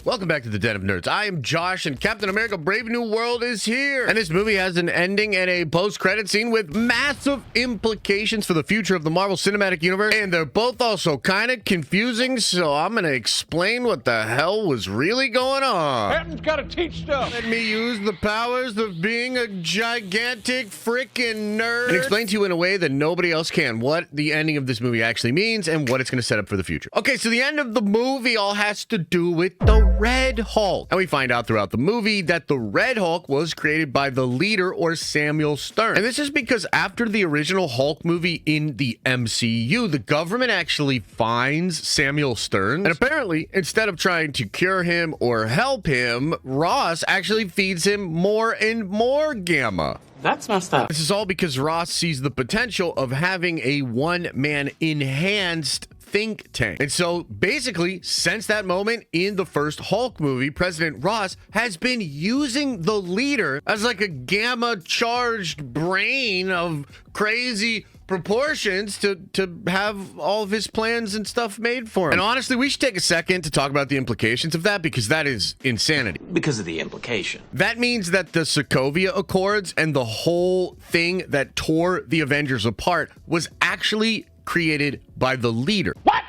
Welcome back to the Den of Nerds. I am Josh, and Captain America Brave New World is here. And this movie has an ending and a post-credit scene with massive implications for the future of the Marvel Cinematic Universe. And they're both also kind of confusing, so I'm going to explain what the hell was really going on. Captain's got to teach stuff. Let me use the powers of being a gigantic freaking nerd and explain to you in a way that nobody else can what the ending of this movie actually means and what it's going to set up for the future. Okay, so the end of the movie all has to do with the Red Hulk. And we find out throughout the movie that the Red Hulk was created by the leader, or Samuel Stern. And this is because after the original Hulk movie in the MCU, the government actually finds Samuel Stern. And apparently, instead of trying to cure him or help him, Ross actually feeds him more and more gamma. That's messed up. This is all because Ross sees the potential of having a one-man enhanced think tank. And so basically, since that moment in the first Hulk movie, President Ross has been using the leader as like a gamma charged brain of crazy proportions to have all of his plans and stuff made for him. And honestly, we should take a second to talk about the implications of that, because that is insanity. Because of the implication. That means that the Sokovia Accords and the whole thing that tore the Avengers apart was actually created by the leader. What?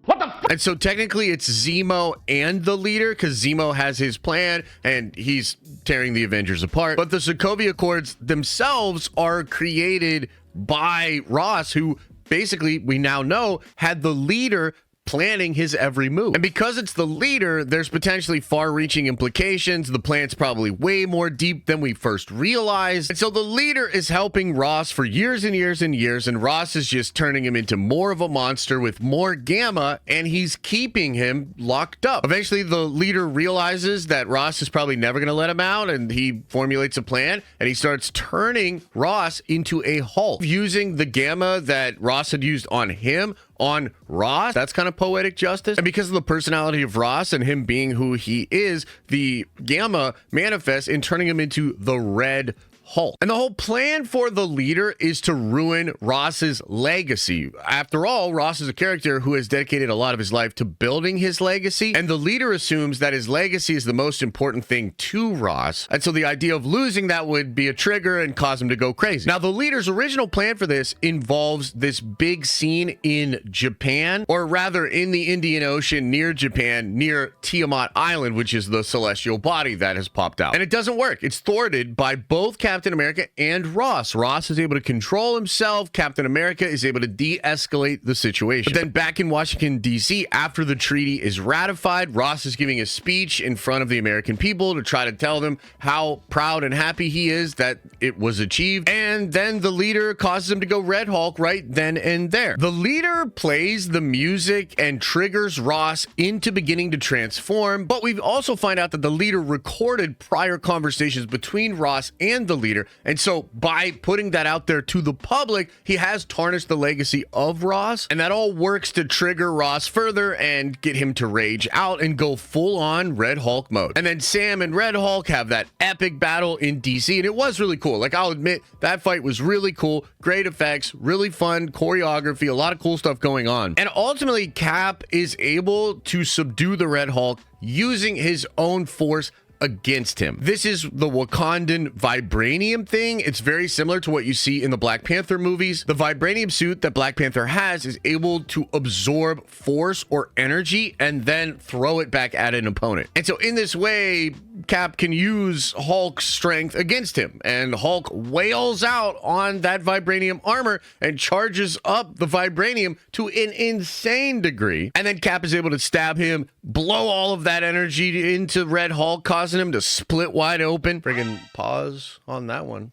What the f? And so technically it's Zemo and the leader, because Zemo has his plan and he's tearing the Avengers apart. But the Sokovia Accords themselves are created by Ross, who basically, we now know, had the leader planning his every move. And because it's the leader, there's potentially far-reaching implications. The plan's probably way more deep than we first realized. And so the leader is helping Ross for years and years and years, and Ross is just turning him into more of a monster with more gamma, and he's keeping him locked up. Eventually, the leader realizes that Ross is probably never going to let him out, and he formulates a plan, and he starts turning Ross into a Hulk, using the gamma that Ross had used on him on Ross. That's kind of poetic justice. And because of the personality of Ross and him being who he is, the gamma manifests in turning him into the Red Hulk. And the whole plan for the leader is to ruin Ross's legacy. After all, Ross is a character who has dedicated a lot of his life to building his legacy, and the leader assumes that his legacy is the most important thing to Ross. And so the idea of losing that would be a trigger and cause him to go crazy. Now, the leader's original plan for this involves this big scene in Japan, or rather in the Indian Ocean near Japan, near Tiamat Island, which is the celestial body that has popped out. And it doesn't work. It's thwarted by both Captain America and Ross. Ross is able to control himself. Captain America is able to de-escalate the situation. But then back in Washington, D.C., after the treaty is ratified, Ross is giving a speech in front of the American people to try to tell them how proud and happy he is that it was achieved. And then the leader causes him to go Red Hulk right then and there. The leader plays the music and triggers Ross into beginning to transform, but we also find out that the leader recorded prior conversations between Ross and the leader. And so by putting that out there to the public, he has tarnished the legacy of Ross, and that all works to trigger Ross further and get him to rage out and go full on Red Hulk mode. And then Sam and Red Hulk have that epic battle in DC, and it was really cool. Like, I'll admit, that fight was really cool. Great effects, really fun choreography, a lot of cool stuff going on. And ultimately, Cap is able to subdue the Red Hulk using his own force against him. This is the Wakandan vibranium thing. It's very similar to what you see in the Black Panther movies. The vibranium suit that Black Panther has is able to absorb force or energy and then throw it back at an opponent. And so in this way, Cap can use Hulk's strength against him, and Hulk wails out on that vibranium armor and charges up the vibranium to an insane degree. And then Cap is able to stab him, blow all of that energy into Red Hulk, causing him to split wide open. Friggin' pause on that one.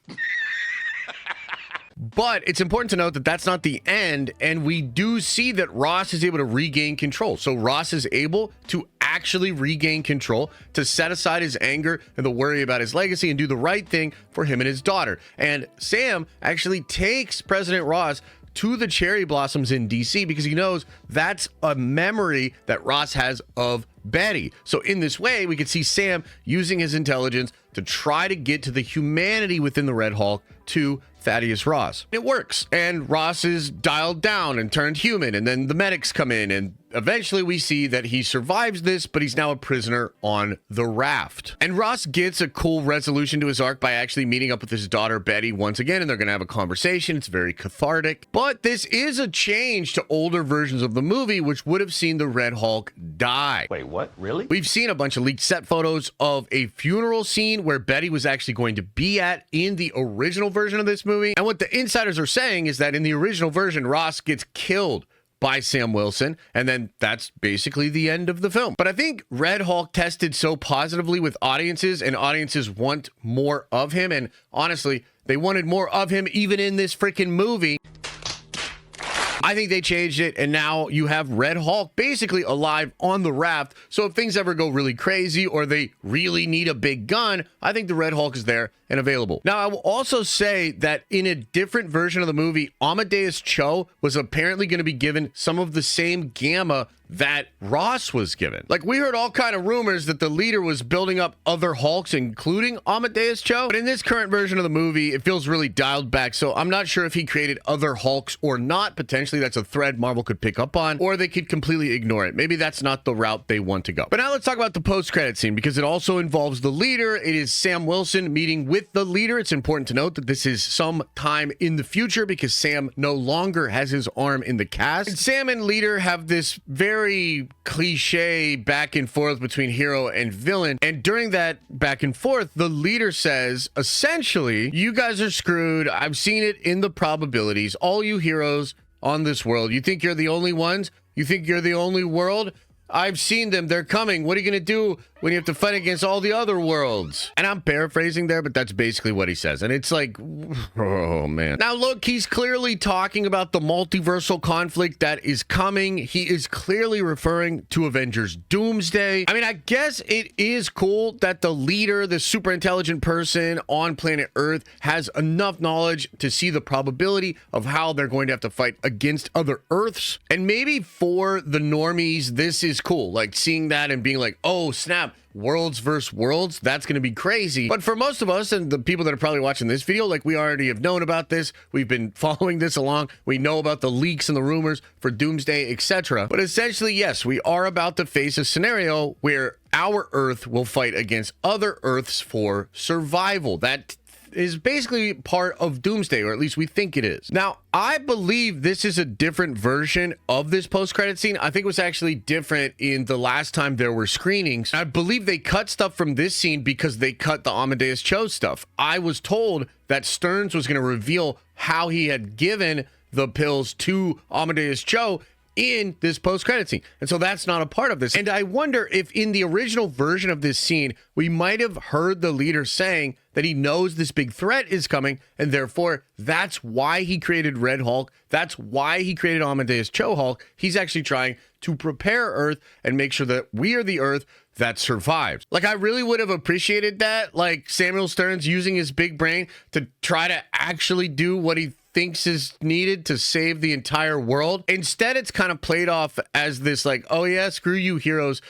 But it's important to note that that's not the end, and we do see that Ross is able to regain control. So Ross is able to actually regain control, to set aside his anger and the worry about his legacy and do the right thing for him and his daughter. And Sam actually takes President Ross to the cherry blossoms in DC because he knows that's a memory that Ross has of Betty. So in this way, we could see Sam using his intelligence to try to get to the humanity within the Red Hulk to Thaddeus Ross. It works, and Ross is dialed down and turned human, and then the medics come in, and eventually we see that he survives this, but he's now a prisoner on the raft. And Ross gets a cool resolution to his arc by actually meeting up with his daughter Betty once again, and they're going to have a conversation. It's very cathartic. But this is a change to older versions of the movie, which would have seen the Red Hulk die. Wait, what? Really? We've seen a bunch of leaked set photos of a funeral scene where Betty was actually going to be at in the original version of this movie. And what the insiders are saying is that in the original version, Ross gets killed by Sam Wilson, and then that's basically the end of the film. But I think Red Hulk tested so positively with audiences, and audiences want more of him, and honestly, they wanted more of him even in this freaking movie. I think they changed it, and now you have Red Hulk basically alive on the raft. So if things ever go really crazy or they really need a big gun, I think the Red Hulk is there and available. Now, I will also say that in a different version of the movie, Amadeus Cho was apparently going to be given some of the same gamma that Ross was given. Like, we heard all kind of rumors that the leader was building up other Hulks, including Amadeus Cho. But in this current version of the movie, it feels really dialed back. So I'm not sure if he created other Hulks or not. Potentially that's a thread Marvel could pick up on, or they could completely ignore it. Maybe that's not the route they want to go. But now let's talk about the post-credit scene, because it also involves the leader. It is Sam Wilson meeting with the leader. It's important to note that this is some time in the future because Sam no longer has his arm in the cast. And Sam and leader have this very cliche back and forth between hero and villain. And during that back and forth, the leader says, essentially, you guys are screwed. I've seen it in the probabilities. All you heroes on this world, you think you're the only ones? You think you're the only world? I've seen them. They're coming. What are you going to do when you have to fight against all the other worlds? And I'm paraphrasing there, but that's basically what he says. And it's like, oh, man. Now, look, he's clearly talking about the multiversal conflict that is coming. He is clearly referring to Avengers Doomsday. I mean, I guess it is cool that the leader, the super intelligent person on planet Earth, has enough knowledge to see the probability of how they're going to have to fight against other Earths. And maybe for the normies, this is cool, like seeing that and being like, oh snap, worlds versus worlds, that's going to be crazy. But for most of us and the people that are probably watching this video, like, we already have known about this. We've been following this along. We know about the leaks and the rumors for Doomsday, etc. But essentially, yes, we are about to face a scenario where our Earth will fight against other Earths for survival. That is basically part of Doomsday, or at least we think it is. Now, I believe this is a different version of this post-credit scene. I think it was actually different in the last time there were screenings. I believe they cut stuff from this scene because they cut the Amadeus Cho stuff. I was told that Stearns was going to reveal how he had given the pills to Amadeus Cho in this post-credit scene. And so that's not a part of this. And I wonder if in the original version of this scene, we might have heard the leader saying that he knows this big threat is coming, and therefore that's why he created Red Hulk. That's why he created Amadeus Cho Hulk. He's actually trying to prepare Earth and make sure that we are the Earth that survives. Like, I really would have appreciated that, like Samuel Stearns using his big brain to try to actually do what he thinks is needed to save the entire world. Instead, it's kind of played off as this like, oh yeah, screw you heroes,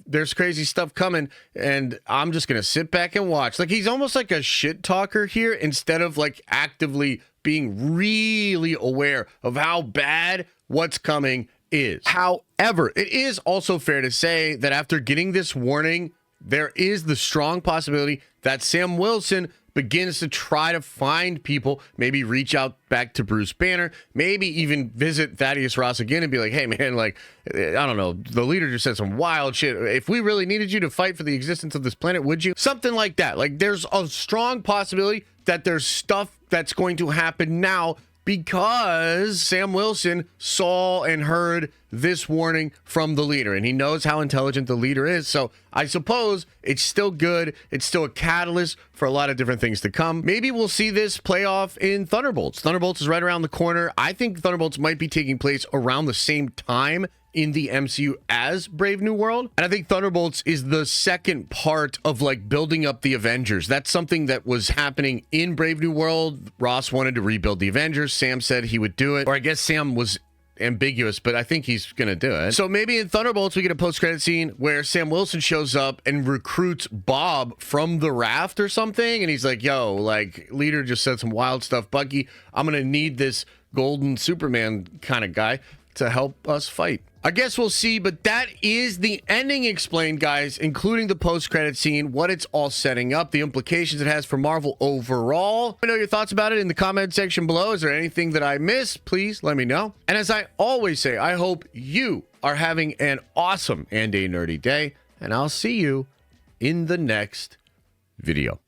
there's crazy stuff coming and I'm just gonna sit back and watch. Like, he's almost like a shit talker here instead of like actively being really aware of how bad what's coming is. However, it is also fair to say that after getting this warning, there is the strong possibility that Sam Wilson begins to try to find people, maybe reach out back to Bruce Banner, maybe even visit Thaddeus Ross again and be like, hey man, like, I don't know, the leader just said some wild shit. If we really needed you to fight for the existence of this planet, would you? Something like that. Like, there's a strong possibility that there's stuff that's going to happen now because Sam Wilson saw and heard this warning from the leader, and he knows how intelligent the leader is. So I suppose it's still good. It's still a catalyst for a lot of different things to come. Maybe we'll see this play off in Thunderbolts. Thunderbolts is right around the corner. I think Thunderbolts might be taking place around the same time in the MCU as Brave New World. And I think Thunderbolts is the second part of like building up the Avengers. That's something that was happening in Brave New World. Ross wanted to rebuild the Avengers. Sam said he would do it. Or I guess Sam was ambiguous, but I think he's going to do it. So maybe in Thunderbolts, we get a post-credit scene where Sam Wilson shows up and recruits Bob from the raft or something. And he's like, yo, like, leader just said some wild stuff. Bucky, I'm going to need this golden Superman kind of guy to help us fight. I guess we'll see, but that is the ending explained, guys, including the post-credit scene, what it's all setting up, the implications it has for Marvel overall. Let me know your thoughts about it in the comment section below. Is there anything that I missed? Please let me know. And as I always say, I hope you are having an awesome and a nerdy day, and I'll see you in the next video.